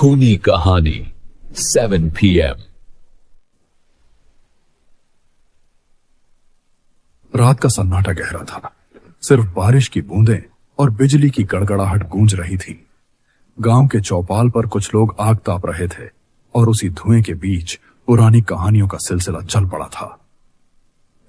खूनी कहानी 7 PM। रात का सन्नाटा गहरा था। सिर्फ बारिश की बूंदें और बिजली की गड़गड़ाहट गूंज रही थी। गांव के चौपाल पर कुछ लोग आग ताप रहे थे और उसी धुएं के बीच पुरानी कहानियों का सिलसिला चल पड़ा था।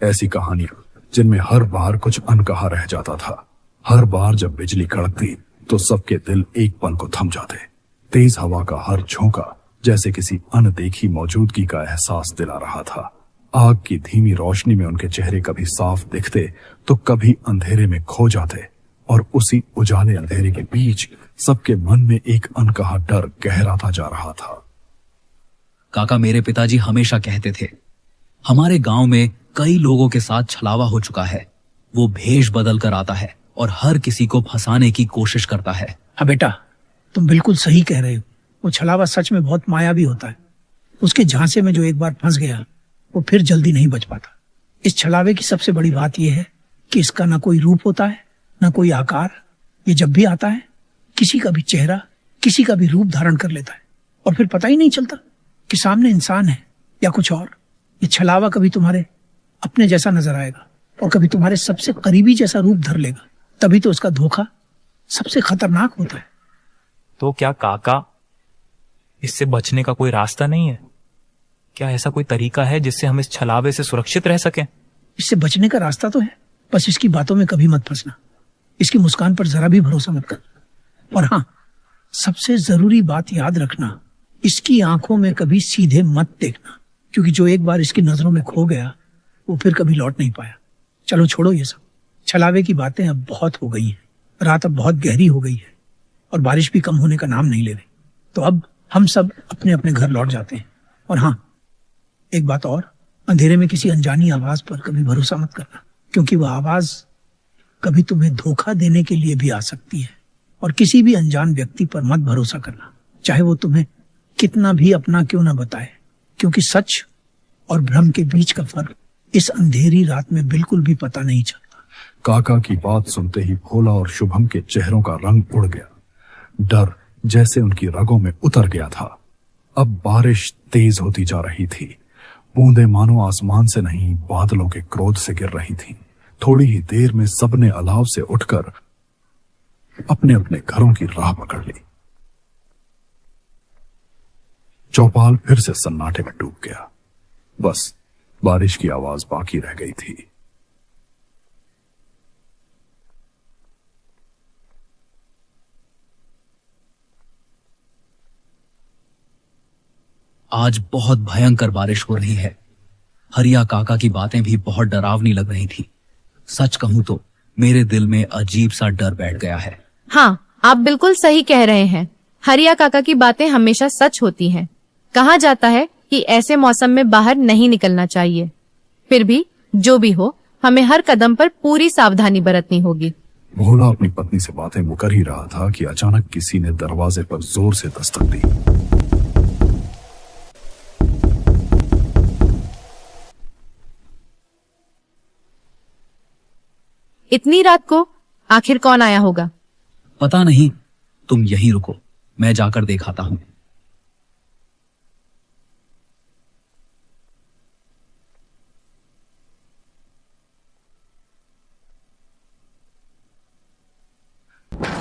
ऐसी कहानियां जिनमें हर बार कुछ अनकहा रह जाता था। हर बार जब बिजली कड़कती तो सबके दिल एक पल को थम जाते। तेज हवा का हर झोंका जैसे किसी अनदेखी मौजूदगी का एहसास दिला रहा था। आग की धीमी रोशनी में उनके चेहरे कभी साफ दिखते तो कभी अंधेरे में खो जाते, और उसी उजाले अंधेरे के बीच सबके मन में एक अनकहा डर गहराता जा रहा था। काका, मेरे पिताजी हमेशा कहते थे, हमारे गांव में कई लोगों के साथ छलावा हो चुका है। वो भेष बदल कर आता है और हर किसी को फंसाने की कोशिश करता है। हाँ बेटा, तुम बिल्कुल सही कह रहे हो। वो छलावा सच में बहुत मायावी होता है। उसके झांसे में जो एक बार फंस गया वो फिर जल्दी नहीं बच पाता। इस छलावे की सबसे बड़ी बात यह है कि इसका ना कोई रूप होता है, ना कोई आकार। ये जब भी आता है किसी का भी चेहरा, किसी का भी रूप धारण कर लेता है और फिर पता ही नहीं चलता कि सामने इंसान है या कुछ और। ये छलावा कभी तुम्हारे अपने जैसा नजर आएगा और कभी तुम्हारे सबसे करीबी जैसा रूप धर लेगा। तभी तो उसका धोखा सबसे खतरनाक होता है। तो क्या काका, इससे बचने का कोई रास्ता नहीं है? क्या ऐसा कोई तरीका है जिससे हम इस छलावे से सुरक्षित रह सकें? इससे बचने का रास्ता तो है, बस इसकी बातों में कभी मत फंसना। इसकी मुस्कान पर जरा भी भरोसा मत कर। और हाँ, सबसे जरूरी बात याद रखना, इसकी आंखों में कभी सीधे मत देखना, क्योंकि जो एक बार इसकी नजरों में खो गया वो फिर कभी लौट नहीं पाया। चलो छोड़ो ये सब। छलावे की बातें अब बहुत हो गई हैं। रात अब बहुत गहरी हो गई है और बारिश भी कम होने का नाम नहीं ले रही। तो अब हम सब अपने अपने घर लौट जाते हैं। और हाँ, एक बात और, अंधेरे में किसी अनजानी आवाज पर कभी भरोसा मत करना, क्योंकि वह आवाज कभी तुम्हें धोखा देने के लिए भी आ सकती है। और किसी भी अनजान व्यक्ति पर मत भरोसा करना, चाहे वो तुम्हें कितना भी अपना क्यों ना बताए, क्योंकि सच और भ्रम के बीच का फर्क इस अंधेरी रात में बिल्कुल भी पता नहीं चलता। काका की बात सुनते ही भोला और शुभम के चेहरों का रंग उड़ गया। डर जैसे उनकी रगों में उतर गया था। अब बारिश तेज होती जा रही थी। बूंदें मानो आसमान से नहीं, बादलों के क्रोध से गिर रही थीं। थोड़ी ही देर में सबने अलाव से उठकर अपने अपने घरों की राह पकड़ ली। चौपाल फिर से सन्नाटे में डूब गया। बस बारिश की आवाज बाकी रह गई थी। आज बहुत भयंकर बारिश हो रही है। हरिया काका की बातें भी बहुत डरावनी लग रही थी। सच कहूं तो मेरे दिल में अजीब सा डर बैठ गया है। हाँ, आप बिल्कुल सही कह रहे हैं। हरिया काका की बातें हमेशा सच होती हैं। कहा जाता है कि ऐसे मौसम में बाहर नहीं निकलना चाहिए। फिर भी जो भी हो, हमें हर कदम पर पूरी सावधानी बरतनी होगी। भोला अपनी पत्नी से बातें मुकर ही रहा था कि अचानक किसी ने दरवाजे पर जोर से दस्तक दी। इतनी रात को आखिर कौन आया होगा? पता नहीं, तुम यहीं रुको, मैं जाकर दिखाता हूं।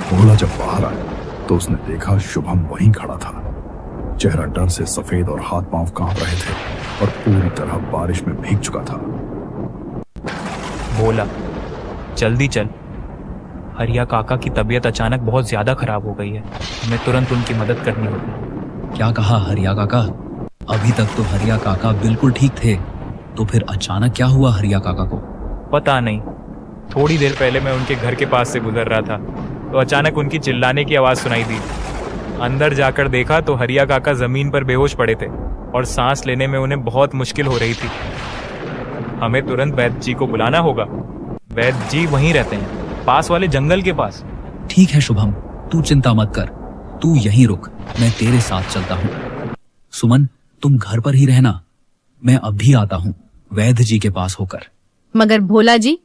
भोला जब बाहर आया तो उसने देखा शुभम वहीं खड़ा था। चेहरा डर से सफेद और हाथ पांव कांप रहे थे और पूरी तरह बारिश में भीग चुका था। भोला, जल्दी चल। हरिया काका की तबीयत अचानक बहुत ज्यादा खराब हो गई है। हमें तुरंत उनकी मदद करनी होगी। क्या कहा हरिया काका? अभी तक तो हरिया काका बिल्कुल ठीक थे, तो फिर अचानक क्या हुआ हरिया काका को? पता नहीं, थोड़ी देर पहले मैं उनके घर के पास से गुजर रहा था तो अचानक उनकी चिल्लाने की आवाज सुनाई दी। अंदर जाकर देखा तो हरिया काका जमीन पर बेहोश पड़े थे और सांस लेने में उन्हें बहुत मुश्किल हो रही थी। हमें तुरंत वैद्य जी को बुलाना होगा। वैद्य जी वहीं रहते हैं, पास वाले जंगल के पास। ठीक है शुभम, तू चिंता मत कर, तू यहीं रुक, मैं तेरे साथ चलता हूँ। सुमन, तुम घर पर ही रहना, मैं अब भी आता हूँ वैद्य जी के पास होकर। मगर भोला जी,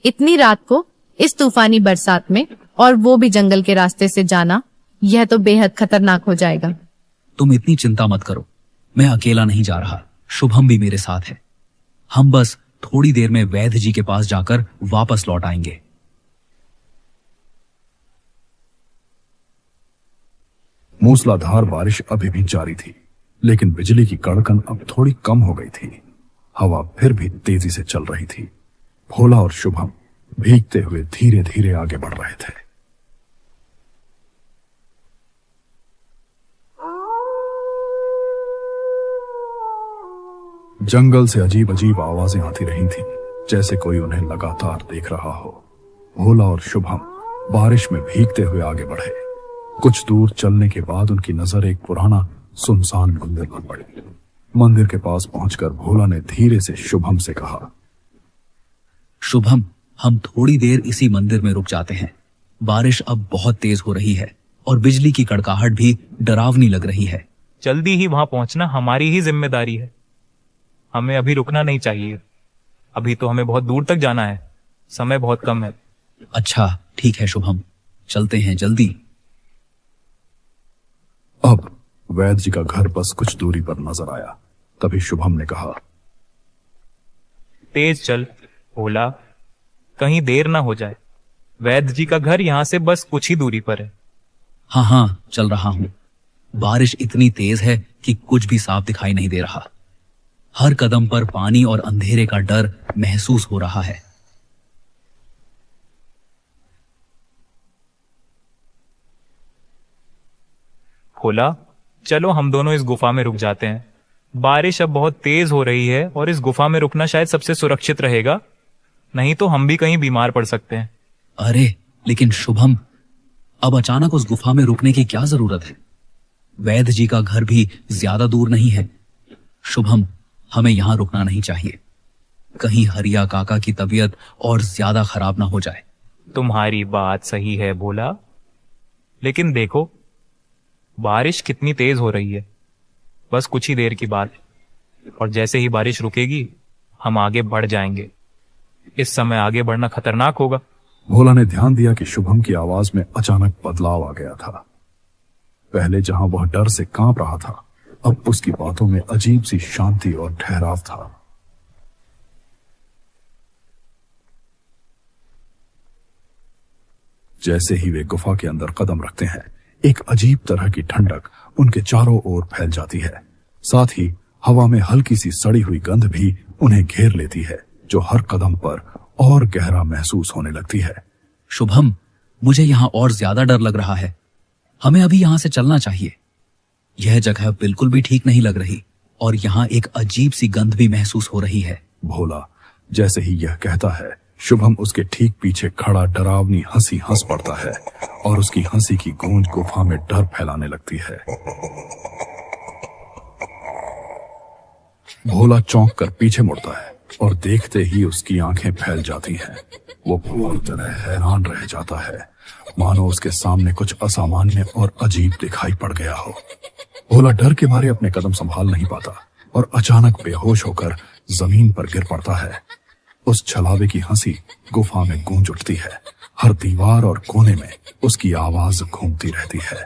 इतनी रात को इस तूफानी बरसात में, और वो भी जंगल के रास्ते से जाना, यह तो बेहद खतरनाक हो जाएगा। तुम इतनी चिंता मत करो, मैं अकेला नहीं जा रहा, शुभम भी मेरे साथ है। हम बस थोड़ी देर में वैद्य जी के पास जाकर वापस लौट आएंगे। मूसलाधार बारिश अभी भी जारी थी, लेकिन बिजली की कड़कन अब थोड़ी कम हो गई थी। हवा फिर भी तेजी से चल रही थी। भोला और शुभम भीगते हुए धीरे धीरे आगे बढ़ रहे थे। जंगल से अजीब अजीब आवाजें आती रही थीं, जैसे कोई उन्हें लगातार देख रहा हो। भोला और शुभम बारिश में भीगते हुए आगे बढ़े। कुछ दूर चलने के बाद उनकी नजर एक पुराना सुनसान मंदिर पर पड़ी। मंदिर के पास पहुंचकर भोला ने धीरे से शुभम से कहा, शुभम, हम थोड़ी देर इसी मंदिर में रुक जाते हैं। बारिश अब बहुत तेज हो रही है और बिजली की कड़काहट भी डरावनी लग रही है। जल्दी ही वहां पहुंचना हमारी ही जिम्मेदारी है। हमें अभी रुकना नहीं चाहिए। अभी तो हमें बहुत दूर तक जाना है, समय बहुत कम है। अच्छा ठीक है शुभम, चलते हैं जल्दी। अब वैद्य जी का घर बस कुछ दूरी पर नजर आया। तभी शुभम ने कहा, तेज चल भोला, कहीं देर ना हो जाए। वैद्य जी का घर यहाँ से बस कुछ ही दूरी पर है। हाँ हाँ, चल रहा हूं। बारिश इतनी तेज है कि कुछ भी साफ दिखाई नहीं दे रहा। हर कदम पर पानी और अंधेरे का डर महसूस हो रहा है। भोला, चलो हम दोनों इस गुफा में रुक जाते हैं। बारिश अब बहुत तेज हो रही है और इस गुफा में रुकना शायद सबसे सुरक्षित रहेगा, नहीं तो हम भी कहीं बीमार पड़ सकते हैं। अरे लेकिन शुभम, अब अचानक उस गुफा में रुकने की क्या जरूरत है? वैद्य जी का घर भी ज्यादा दूर नहीं है। शुभम, हमें यहां रुकना नहीं चाहिए। कहीं हरिया काका की तबीयत और ज्यादा खराब ना हो जाए। तुम्हारी बात सही है भोला, लेकिन देखो बारिश कितनी तेज हो रही है। बस कुछ ही देर की बात है और जैसे ही बारिश रुकेगी हम आगे बढ़ जाएंगे। इस समय आगे बढ़ना खतरनाक होगा। भोला ने ध्यान दिया कि शुभम की आवाज में अचानक बदलाव आ गया था। पहले जहां वह डर से कांप रहा था, अब उसकी बातों में अजीब सी शांति और ठहराव था। जैसे ही वे गुफा के अंदर कदम रखते हैं, एक अजीब तरह की ठंडक उनके चारों ओर फैल जाती है। साथ ही हवा में हल्की सी सड़ी हुई गंध भी उन्हें घेर लेती है, जो हर कदम पर और गहरा महसूस होने लगती है। शुभम, मुझे यहां और ज्यादा डर लग रहा है। हमें अभी यहां से चलना चाहिए। यह जगह बिल्कुल भी ठीक नहीं लग रही और यहाँ एक अजीब सी गंध भी महसूस हो रही है। भोला जैसे ही यह कहता है, शुभम उसके ठीक पीछे खड़ा डरावनी हंसी हंस पड़ता है और उसकी हंसी की गूंज गुफा में डर फैलाने लगती है। भोला चौंक कर पीछे मुड़ता है और देखते ही उसकी आंखें फैल जाती हैं। वो पूरी तरह हैरान रह जाता है, मानो उसके सामने कुछ असामान्य और अजीब दिखाई पड़ गया हो। भोला डर के मारे अपने कदम संभाल नहीं पाता और अचानक बेहोश होकर जमीन पर गिर पड़ता है। उस छलावे की हंसी गुफा में गूंज उठती है। हर दीवार और कोने में उसकी आवाज घूमती रहती है।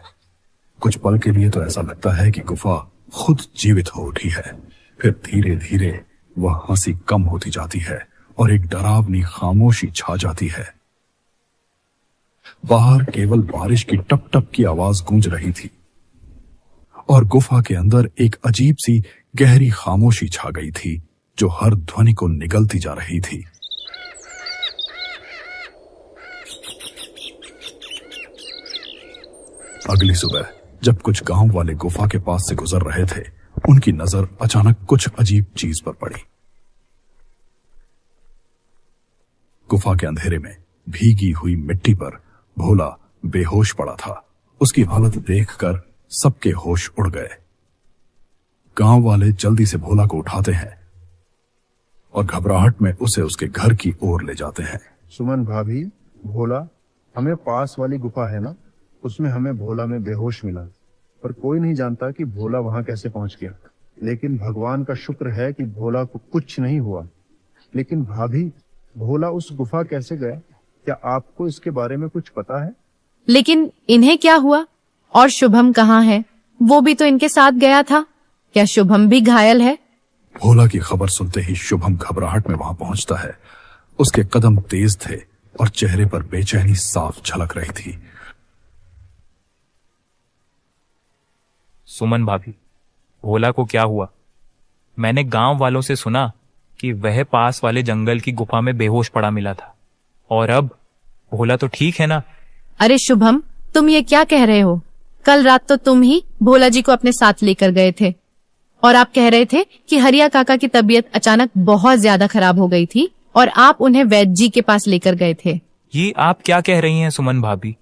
कुछ पल के लिए तो ऐसा लगता है कि गुफा खुद जीवित हो उठी है। फिर धीरे धीरे वह हंसी कम होती जाती है और एक डरावनी खामोशी छा जाती है। बाहर केवल बारिश की टप टप की आवाज गूंज रही थी और गुफा के अंदर एक अजीब सी गहरी खामोशी छा गई थी, जो हर ध्वनि को निगलती जा रही थी। अगली सुबह जब कुछ गांव वाले गुफा के पास से गुजर रहे थे, उनकी नजर अचानक कुछ अजीब चीज पर पड़ी। गुफा के अंधेरे में भीगी हुई मिट्टी पर भोला बेहोश पड़ा था। उसकी हालत देखकर सबके होश उड़ गए। गांव वाले जल्दी से भोला को उठाते हैं और घबराहट में उसे उसके घर की ओर ले जाते हैं। सुमन भाभी, भोला हमें पास वाली गुफा है ना, उसमें हमें भोला में बेहोश मिला, पर कोई नहीं जानता कि भोला वहां कैसे पहुंच गया। लेकिन भगवान का शुक्र है कि भोला को कुछ नहीं हुआ। लेकिन भाभी, भोला उस गुफा कैसे गया? क्या आपको इसके बारे में कुछ पता है? लेकिन इन्हें क्या हुआ और शुभम कहाँ है? वो भी तो इनके साथ गया था। क्या शुभम भी घायल है? भोला की खबर सुनते ही शुभम घबराहट में वहां पहुंचता है। उसके कदम तेज थे और चेहरे पर बेचैनी साफ झलक रही थी। सुमन भाभी, भोला को क्या हुआ? मैंने गांव वालों से सुना कि वह पास वाले जंगल की गुफा में बेहोश पड़ा मिला था। और अब भोला तो ठीक है ना? अरे शुभम, तुम ये क्या कह रहे हो? कल रात तो तुम ही भोला जी को अपने साथ लेकर गए थे और आप कह रहे थे कि हरिया काका की तबीयत अचानक बहुत ज्यादा खराब हो गई थी और आप उन्हें वैद्य जी के पास लेकर गए थे। ये आप क्या कह रही हैं सुमन भाभी?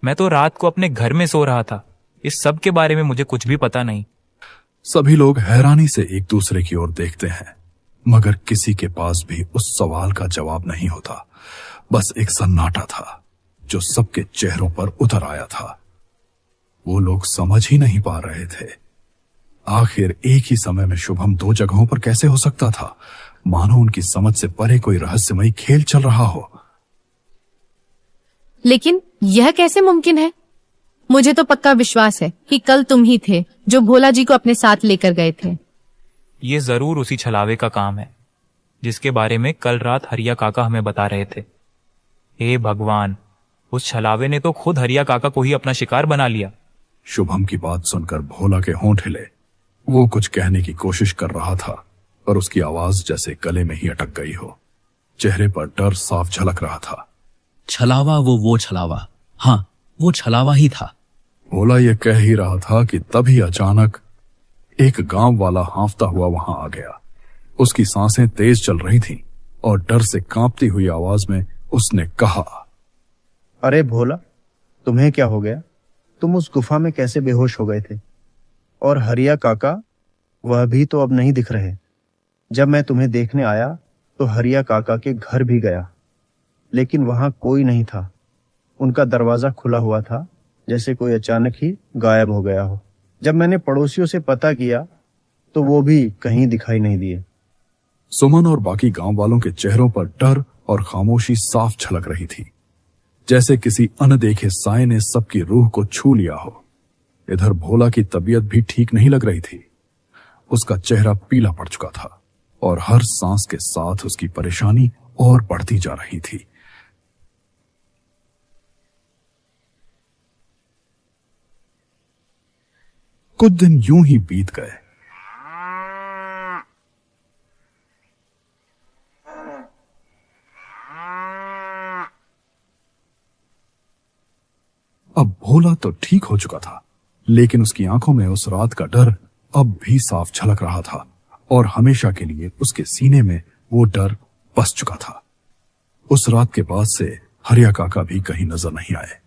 मैं तो रात को अपने घर में सो रहा था। इस सब के बारे में मुझे कुछ भी पता नहीं। सभी लोग हैरानी से एक दूसरे की ओर देखते हैं, मगर किसी के पास भी उस सवाल का जवाब नहीं होता। बस एक सन्नाटा था जो सबके चेहरों पर उतर आया था। वो लोग समझ ही नहीं पा रहे थे आखिर एक ही समय में शुभम दो जगहों पर कैसे हो सकता था, मानो उनकी समझ से परे कोई रहस्यमयी खेल चल रहा हो। लेकिन यह कैसे मुमकिन है? मुझे तो पक्का विश्वास है कि कल तुम ही थे जो भोला जी को अपने साथ लेकर गए थे। ये जरूर उसी छलावे का काम है जिसके बारे में कल रात हरिया काका हमें बता रहे थे। हे भगवान, उस छलावे ने तो खुद हरिया काका को ही अपना शिकार बना लिया। शुभम की बात सुनकर भोला के होंठ हिले। वो कुछ कहने की कोशिश कर रहा था पर उसकी आवाज जैसे गले में ही अटक गई हो। चेहरे पर डर साफ झलक रहा था। छलावा वो छलावा, हाँ वो छलावा ही था। भोला ये कह ही रहा था कि तभी अचानक एक गांव वाला हांफता हुआ वहां आ गया। उसकी सांसें तेज चल रही थीं और डर से कांपती हुई आवाज में उसने कहा, अरे भोला, तुम्हें क्या हो गया? तुम उस गुफा में कैसे बेहोश हो गए थे? और हरिया काका, वह भी तो अब नहीं दिख रहे। जब मैं तुम्हें देखने आया तो हरिया काका के घर भी गया, लेकिन वहां कोई नहीं था। उनका दरवाजा खुला हुआ था, जैसे कोई अचानक ही गायब हो गया हो। जब मैंने पड़ोसियों से पता किया तो वो भी कहीं दिखाई नहीं दिए। सुमन और बाकी गांव वालों के चेहरों पर डर और खामोशी साफ झलक रही थी, जैसे किसी अनदेखे साए ने सबकी रूह को छू लिया हो। इधर भोला की तबीयत भी ठीक नहीं लग रही थी। उसका चेहरा पीला पड़ चुका था और हर सांस के साथ उसकी परेशानी और बढ़ती जा रही थी। कुछ दिन यूं ही बीत गए। अब भोला तो ठीक हो चुका था, लेकिन उसकी आंखों में उस रात का डर अब भी साफ झलक रहा था और हमेशा के लिए उसके सीने में वो डर बस चुका था। उस रात के बाद से हरिया काका भी कहीं नजर नहीं आए।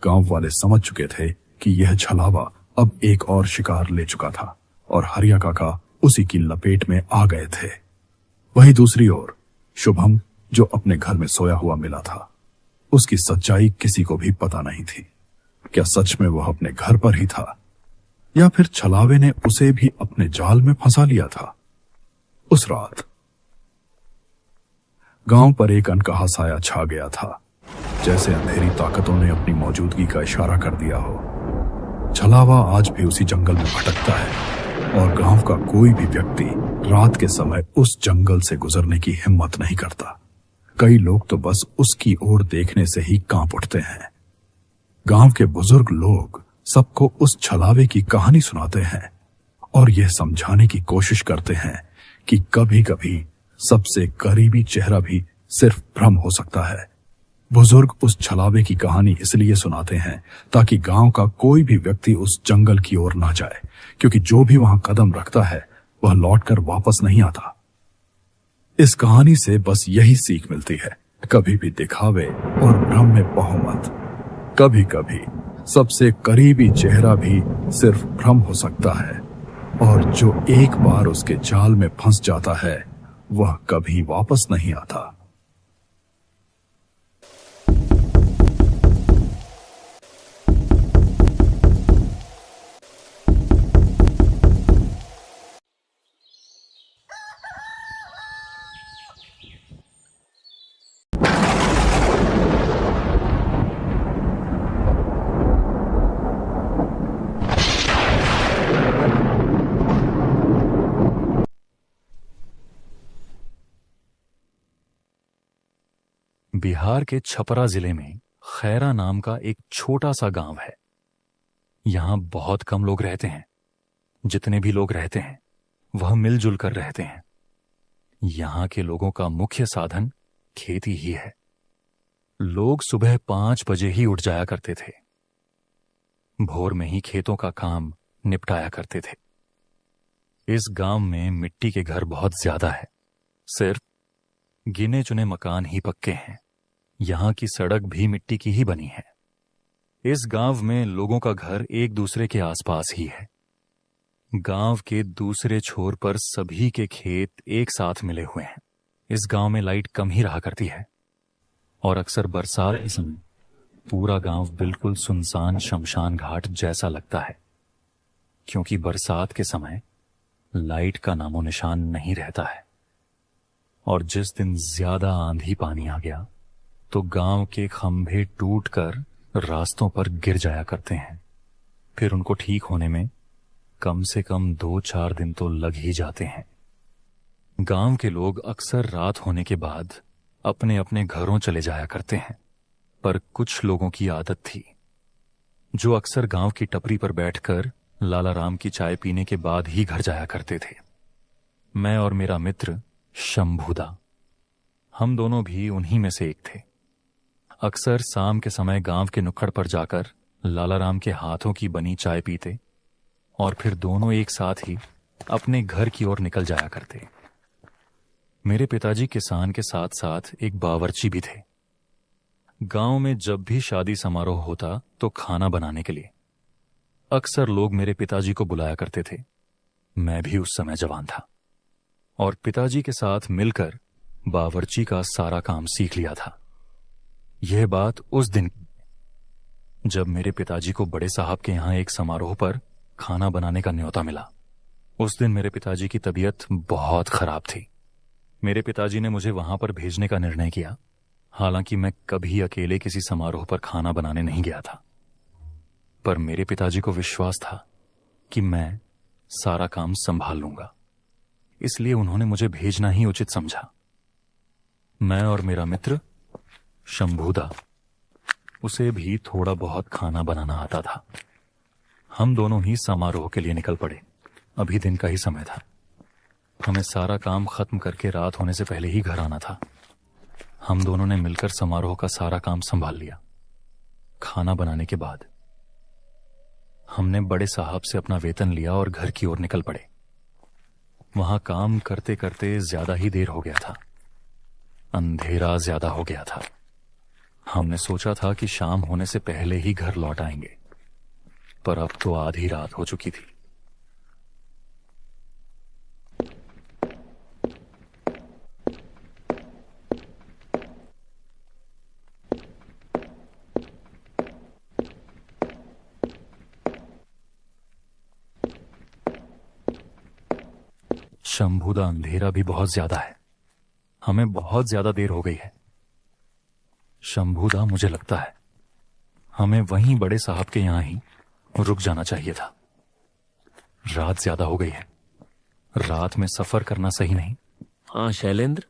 गांव वाले समझ चुके थे कि यह छलावा अब एक और शिकार ले चुका था और हरिया काका उसी की लपेट में आ गए थे। वहीं दूसरी ओर शुभम, जो अपने घर में सोया हुआ मिला था, उसकी सच्चाई किसी को भी पता नहीं थी। क्या सच में वह अपने घर पर ही था या फिर छलावे ने उसे भी अपने जाल में फंसा लिया था? उस रात गांव पर एक अनकहा साया छा गया था, जैसे अंधेरी ताकतों ने अपनी मौजूदगी का इशारा कर दिया हो। छलावा आज भी उसी जंगल में भटकता है और गांव का कोई भी व्यक्ति रात के समय उस जंगल से गुजरने की हिम्मत नहीं करता। कई लोग तो बस उसकी ओर देखने से ही कांप उठते हैं। गांव के बुजुर्ग लोग सबको उस छलावे की कहानी सुनाते हैं और यह समझाने की कोशिश करते हैं कि कभी कभी सबसे करीबी चेहरा भी सिर्फ भ्रम हो सकता है। बुजुर्ग उस छलावे की कहानी इसलिए सुनाते हैं ताकि गांव का कोई भी व्यक्ति उस जंगल की ओर ना जाए, क्योंकि जो भी वहां कदम रखता है वह लौटकर वापस नहीं आता। इस कहानी से बस यही सीख मिलती है, कभी भी दिखावे और भ्रम में बहो मत। कभी कभी सबसे करीबी चेहरा भी सिर्फ भ्रम हो सकता है और जो एक बार उसके जाल में फंस जाता है वह कभी वापस नहीं आता। बिहार के छपरा जिले में खैरा नाम का एक छोटा सा गांव है। यहां बहुत कम लोग रहते हैं। जितने भी लोग रहते हैं वह मिलजुल कर रहते हैं। यहां के लोगों का मुख्य साधन खेती ही है। लोग सुबह 5 बजे ही उठ जाया करते थे। भोर में ही खेतों का काम निपटाया करते थे। इस गांव में मिट्टी के घर बहुत ज्यादा है। सिर्फ गिने चुने मकान ही पक्के हैं। यहां की सड़क भी मिट्टी की ही बनी है। इस गांव में लोगों का घर एक दूसरे के आसपास ही है। गांव के दूसरे छोर पर सभी के खेत एक साथ मिले हुए हैं। इस गांव में लाइट कम ही रहा करती है और अक्सर बरसात के समय पूरा गांव बिल्कुल सुनसान शमशान घाट जैसा लगता है, क्योंकि बरसात के समय लाइट का नामो निशान नहीं रहता है। और जिस दिन ज्यादा आंधी पानी आ गया तो गांव के खंभे टूटकर रास्तों पर गिर जाया करते हैं। फिर उनको ठीक होने में कम से कम 2-4 दिन तो लग ही जाते हैं। गांव के लोग अक्सर रात होने के बाद अपने अपने घरों चले जाया करते हैं, पर कुछ लोगों की आदत थी जो अक्सर गांव की टपरी पर बैठकर लाला राम की चाय पीने के बाद ही घर जाया करते थे। मैं और मेरा मित्र शंभूदा, हम दोनों भी उन्हीं में से एक थे। अक्सर शाम के समय गांव के नुक्कड़ पर जाकर लाला राम के हाथों की बनी चाय पीते और फिर दोनों एक साथ ही अपने घर की ओर निकल जाया करते। मेरे पिताजी किसान के साथ साथ एक बावर्ची भी थे। गांव में जब भी शादी समारोह होता तो खाना बनाने के लिए अक्सर लोग मेरे पिताजी को बुलाया करते थे। मैं भी उस समय जवान था और पिताजी के साथ मिलकर बावर्ची का सारा काम सीख लिया था। यह बात उस दिन जब मेरे पिताजी को बड़े साहब के यहां एक समारोह पर खाना बनाने का न्योता मिला। उस दिन मेरे पिताजी की तबीयत बहुत खराब थी। मेरे पिताजी ने मुझे वहां पर भेजने का निर्णय किया। हालांकि मैं कभी अकेले किसी समारोह पर खाना बनाने नहीं गया था, पर मेरे पिताजी को विश्वास था कि मैं सारा काम संभाल लूंगा, इसलिए उन्होंने मुझे भेजना ही उचित समझा। मैं और मेरा मित्र शंभूदा, उसे भी थोड़ा बहुत खाना बनाना आता था। हम दोनों ही समारोह के लिए निकल पड़े। अभी दिन का ही समय था। हमें सारा काम खत्म करके रात होने से पहले ही घर आना था। हम दोनों ने मिलकर समारोह का सारा काम संभाल लिया। खाना बनाने के बाद हमने बड़े साहब से अपना वेतन लिया और घर की ओर निकल पड़े। वहां काम करते करते ज्यादा ही देर हो गया था। अंधेरा ज्यादा हो गया था। हमने सोचा था कि शाम होने से पहले ही घर लौट आएंगे, पर अब तो आधी रात हो चुकी थी। शंभूदा, अंधेरा भी बहुत ज्यादा है। हमें बहुत ज्यादा देर हो गई है। शंभूदा, मुझे लगता है हमें वहीं बड़े साहब के यहां ही रुक जाना चाहिए था। रात ज्यादा हो गई है। रात में सफर करना सही नहीं। हाँ शैलेंद्र,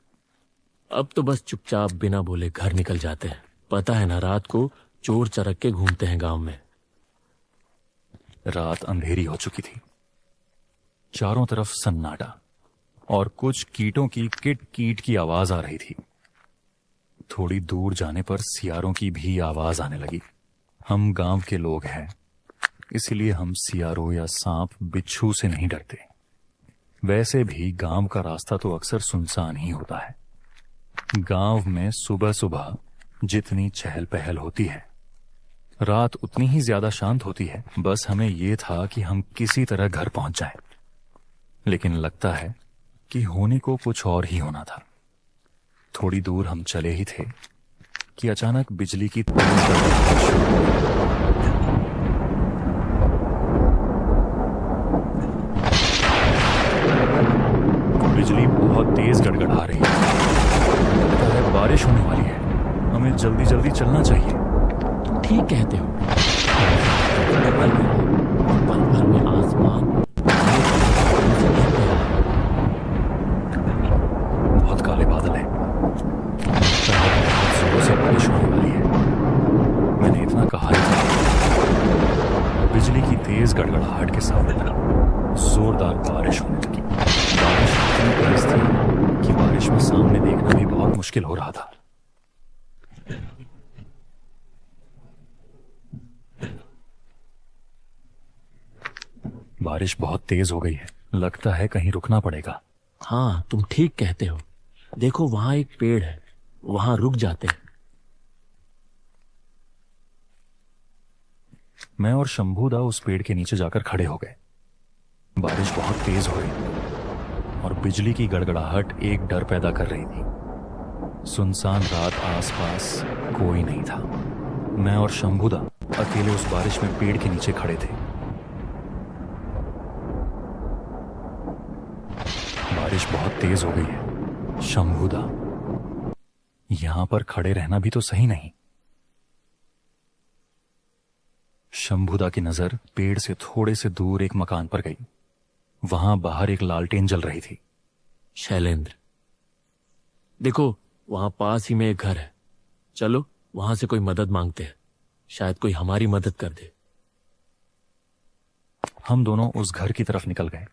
अब तो बस चुपचाप बिना बोले घर निकल जाते हैं। पता है ना, रात को चोर चरक के घूमते हैं गांव में। रात अंधेरी हो चुकी थी। चारों तरफ सन्नाटा और कुछ कीटों की किट कीट की आवाज आ रही थी। थोड़ी दूर जाने पर सियारों की भी आवाज आने लगी। हम गांव के लोग हैं, इसलिए हम सियारों या सांप बिच्छू से नहीं डरते। वैसे भी गांव का रास्ता तो अक्सर सुनसान ही होता है। गांव में सुबह सुबह जितनी चहल पहल होती है, रात उतनी ही ज्यादा शांत होती है। बस हमें यह था कि हम किसी तरह घर पहुंच जाएं। लेकिन लगता है कि होने को कुछ और ही होना था। थोड़ी दूर हम चले ही थे कि अचानक बिजली की तेज गड़गड़ाहट शुरू हो गई। बिजली बहुत तेज गड़गड़ा रही है। लगता है बारिश होने वाली है। हमें जल्दी जल्दी चलना चाहिए। तुम ठीक कहते हो। पल भर में आसमान बहुत काले बादल हैं। जोर से अचानक हाई था। बिजली की तेज गड़गड़ाहट के साथ जोरदार बारिश होने लगी। बारिश इतनी तेज थी कि बारिश में सामने देखना भी बहुत मुश्किल हो रहा था। बारिश बहुत तेज हो गई है, लगता है कहीं रुकना पड़ेगा। हाँ, तुम ठीक कहते हो। देखो वहां एक पेड़ है, वहां रुक जाते हैं। मैं और शंभूदा उस पेड़ के नीचे जाकर खड़े हो गए। बारिश बहुत तेज हो रही थी और बिजली की गड़गड़ाहट एक डर पैदा कर रही थी। सुनसान रात, आसपास कोई नहीं था। मैं और शंभूदा अकेले उस बारिश में पेड़ के नीचे खड़े थे। बारिश बहुत तेज हो गई है। शंभूदा, यहां पर खड़े रहना भी तो सही नहीं। शंभूदा की नजर पेड़ से थोड़े से दूर एक मकान पर गई। वहां बाहर एक लालटेन जल रही थी। शैलेंद्र, देखो वहां पास ही में एक घर है। चलो वहां से कोई मदद मांगते हैं, शायद कोई हमारी मदद कर दे। हम दोनों उस घर की तरफ निकल गए।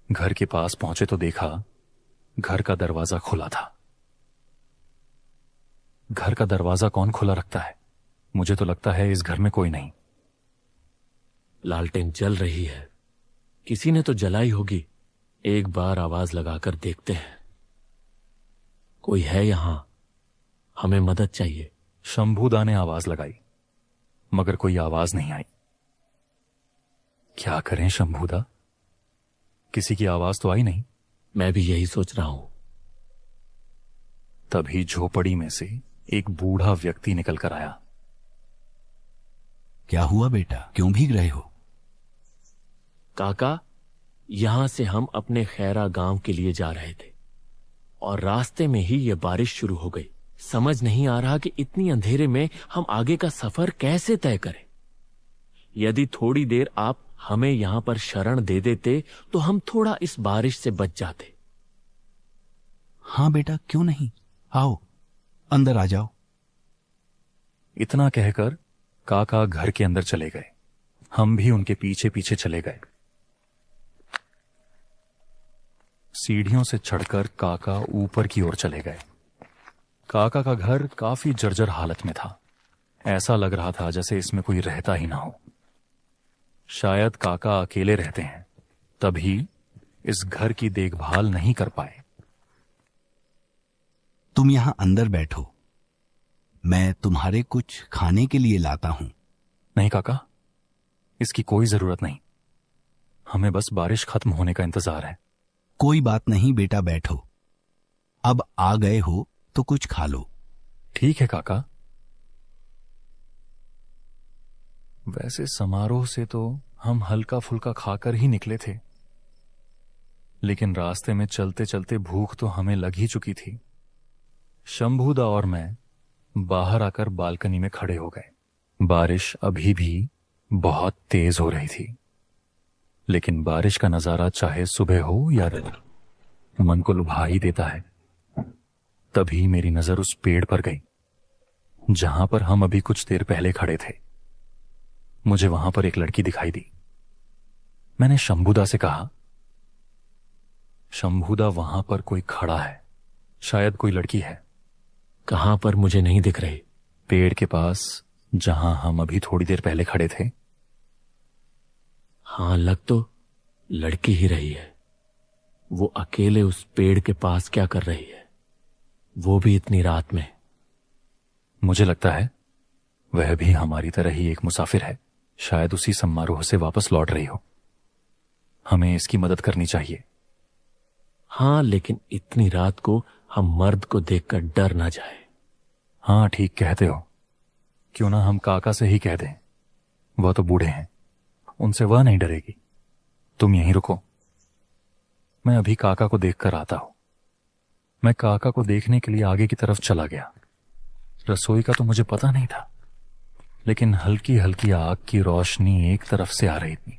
घर के पास पहुंचे तो देखा घर का दरवाजा खुला था। घर का दरवाजा कौन खुला रखता है? मुझे तो लगता है इस घर में कोई नहीं। लालटेन जल रही है, किसी ने तो जलाई होगी। एक बार आवाज लगाकर देखते हैं। कोई है यहां? हमें मदद चाहिए। शंभूदा ने आवाज लगाई, मगर कोई आवाज नहीं आई। क्या करें शंभूदा? किसी की आवाज तो आई नहीं। मैं भी यही सोच रहा हूं। तभी झोपड़ी में से एक बूढ़ा व्यक्ति निकल कर आया। क्या हुआ बेटा, क्यों भीग रहे हो? काका, यहां से हम अपने खैरा गांव के लिए जा रहे थे और रास्ते में ही यह बारिश शुरू हो गई। समझ नहीं आ रहा कि इतनी अंधेरे में हम आगे का सफर कैसे तय करें। यदि थोड़ी देर आप हमें यहां पर शरण दे देते तो हम थोड़ा इस बारिश से बच जाते। हाँ बेटा, क्यों नहीं, आओ अंदर आ जाओ। इतना कहकर काका घर के अंदर चले गए। हम भी उनके पीछे पीछे चले गए। सीढ़ियों से चढ़कर काका ऊपर की ओर चले गए। काका का घर काफी जर्जर हालत में था। ऐसा लग रहा था जैसे इसमें कोई रहता ही ना हो। शायद काका अकेले रहते हैं, तभी इस घर की देखभाल नहीं कर पाए। तुम यहां अंदर बैठो, मैं तुम्हारे कुछ खाने के लिए लाता हूं। नहीं काका, इसकी कोई जरूरत नहीं। हमें बस बारिश खत्म होने का इंतजार है। कोई बात नहीं बेटा, बैठो। अब आ गए हो तो कुछ खा लो। ठीक है काका। वैसे समारोह से तो हम हल्का फुल्का खाकर ही निकले थे, लेकिन रास्ते में चलते चलते भूख तो हमें लग ही चुकी थी। शंभूदा और मैं बाहर आकर बालकनी में खड़े हो गए। बारिश अभी भी बहुत तेज हो रही थी, लेकिन बारिश का नजारा चाहे सुबह हो या रात, मन को लुभा ही देता है। तभी मेरी नजर उस पेड़ पर गई जहां पर हम अभी कुछ देर पहले खड़े थे। मुझे वहां पर एक लड़की दिखाई दी। मैंने शंभूदा से कहा, शंभूदा वहां पर कोई खड़ा है, शायद कोई लड़की है। कहां पर? मुझे नहीं दिख रही। पेड़ के पास जहां हम अभी थोड़ी देर पहले खड़े थे। हाँ, लग तो लड़की ही रही है। वो अकेले उस पेड़ के पास क्या कर रही है, वो भी इतनी रात में? मुझे लगता है वह भी हमारी तरह ही एक मुसाफिर है। शायद उसी समारोह से वापस लौट रही हो। हमें इसकी मदद करनी चाहिए। हाँ, लेकिन इतनी रात को हम मर्द को देखकर डर ना जाए। हाँ, ठीक कहते हो। क्यों ना हम काका से ही कह दें, वह तो बूढ़े हैं, उनसे वह नहीं डरेगी। तुम यहीं रुको, मैं अभी काका को देखकर आता हूं। मैं काका को देखने के लिए आगे की तरफ चला गया। रसोई का तो मुझे पता नहीं था, लेकिन हल्की हल्की आग की रोशनी एक तरफ से आ रही थी।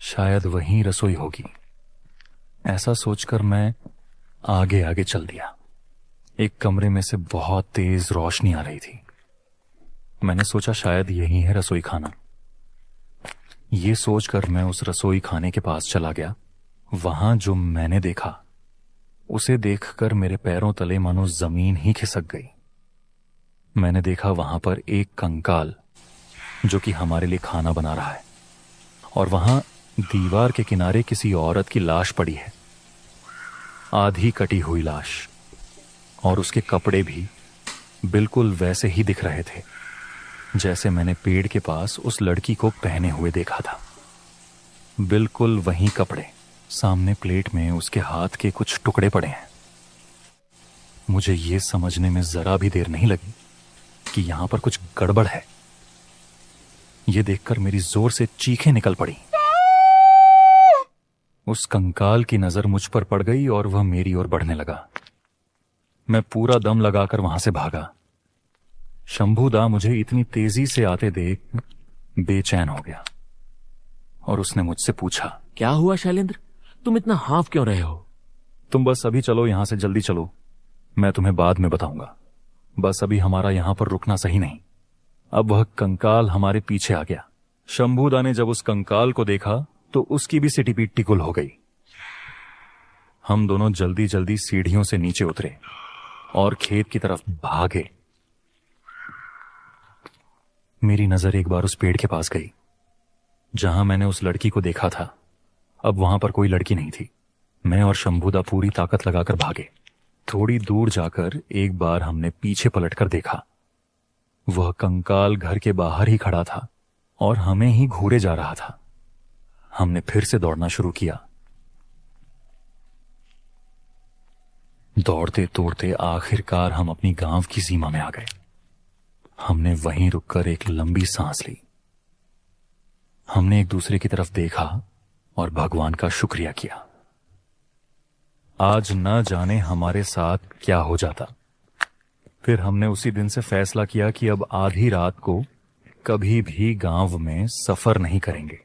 शायद वहीं रसोई होगी। ऐसा सोचकर मैं आगे आगे चल दिया। एक कमरे में से बहुत तेज रोशनी आ रही थी। मैंने सोचा शायद यही है रसोई खाना। ये सोचकर मैं उस रसोई खाने के पास चला गया। वहां जो मैंने देखा उसे देखकर मेरे पैरों तले मानो जमीन ही खिसक गई। मैंने देखा वहां पर एक कंकाल जो कि हमारे लिए खाना बना रहा है, और वहां दीवार के किनारे किसी औरत की लाश पड़ी है, आधी कटी हुई लाश, और उसके कपड़े भी बिल्कुल वैसे ही दिख रहे थे जैसे मैंने पेड़ के पास उस लड़की को पहने हुए देखा था। बिल्कुल वही कपड़े। सामने प्लेट में उसके हाथ के कुछ टुकड़े पड़े हैं। मुझे यह समझने में जरा भी देर नहीं लगी कि यहां पर कुछ गड़बड़ है। यह देखकर मेरी जोर से चीखें निकल पड़ी। उस कंकाल की नजर मुझ पर पड़ गई और वह मेरी ओर बढ़ने लगा। मैं पूरा दम लगाकर वहां से भागा। शंभूदा मुझे इतनी तेजी से आते देख बेचैन हो गया और उसने मुझसे पूछा, क्या हुआ शैलेंद्र, तुम इतना हाफ क्यों रहे हो? तुम बस अभी चलो, यहां से जल्दी चलो, मैं तुम्हें बाद में बताऊंगा। बस अभी हमारा यहां पर रुकना सही नहीं। अब वह कंकाल हमारे पीछे आ गया। शंभूदा ने जब उस कंकाल को देखा तो उसकी भी सिटी पीटी गुल हो गई। हम दोनों जल्दी जल्दी सीढ़ियों से नीचे उतरे और खेत की तरफ भागे। मेरी नजर एक बार उस पेड़ के पास गई जहां मैंने उस लड़की को देखा था। अब वहां पर कोई लड़की नहीं थी। मैं और शंभूदा पूरी ताकत लगाकर भागे। थोड़ी दूर जाकर एक बार हमने पीछे पलटकर देखा। वह कंकाल घर के बाहर ही खड़ा था और हमें ही घूरे जा रहा था। हमने फिर से दौड़ना शुरू किया। दौड़ते दौड़ते आखिरकार हम अपनी गांव की सीमा में आ गए। हमने वहीं रुककर एक लंबी सांस ली। हमने एक दूसरे की तरफ देखा और भगवान का शुक्रिया किया। आज न जाने हमारे साथ क्या हो जाता। फिर हमने उसी दिन से फैसला किया कि अब आधी रात को कभी भी गांव में सफर नहीं करेंगे,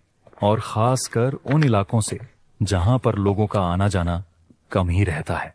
और खासकर उन इलाकों से जहां पर लोगों का आना जाना कम ही रहता है।